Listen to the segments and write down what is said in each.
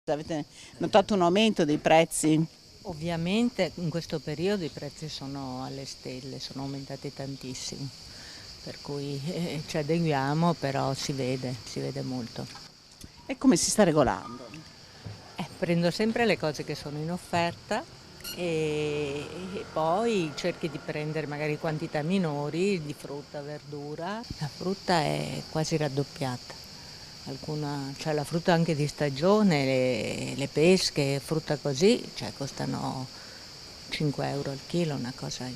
Avete notato un aumento dei prezzi? Ovviamente in questo periodo i prezzi sono alle stelle, sono aumentati tantissimo, per cui ci adeguiamo, però si vede molto. E come si sta regolando? Prendo sempre le cose che sono in offerta e poi cerchi di prendere magari quantità minori di frutta, verdura. La frutta è quasi raddoppiata. Cioè la frutta anche di stagione, le pesche, frutta così, cioè costano 5 euro al chilo, una cosa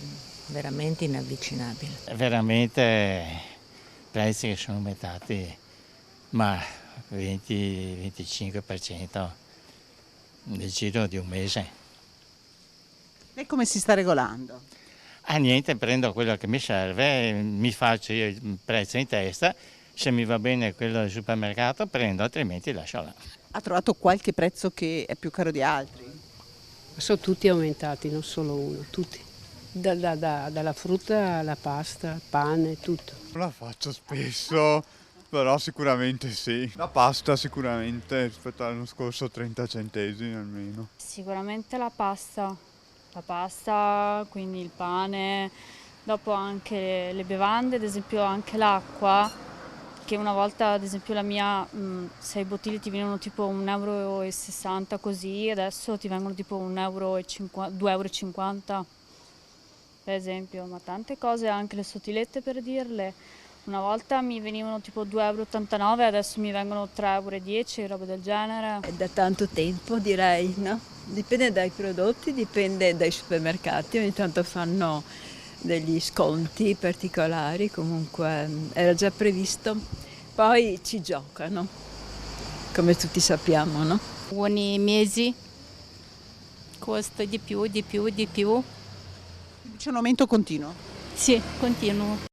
veramente inavvicinabile. Veramente prezzi che sono aumentati, ma 20-25% nel giro di un mese. E come si sta regolando? Niente, prendo quello che mi serve, mi faccio io il prezzo in testa, se mi va bene quello del supermercato prendo, altrimenti lascio là. Ha trovato qualche prezzo che è più caro di altri? Sono tutti aumentati, non solo uno, tutti. Dalla frutta alla pasta, al pane, tutto. Non la faccio spesso, però sicuramente sì. La pasta sicuramente rispetto all'anno scorso 30 centesimi almeno. Sicuramente la pasta, quindi il pane, dopo anche le bevande, ad esempio anche l'acqua, che una volta ad esempio la mia, 6 bottiglie ti venivano tipo 1,60 euro così, adesso ti vengono tipo 2,50 euro per esempio, ma tante cose, anche le sottilette per dirle. Una volta mi venivano tipo 2,89 euro, adesso mi vengono 3,10 euro, roba del genere. È da tanto tempo direi, no? Dipende dai prodotti, dipende dai supermercati, ogni tanto fanno degli sconti particolari, comunque era già previsto. Poi ci giocano, come tutti sappiamo, no? Ogni mese costa di più, di più, di più. C'è un aumento continuo. Sì, continuo.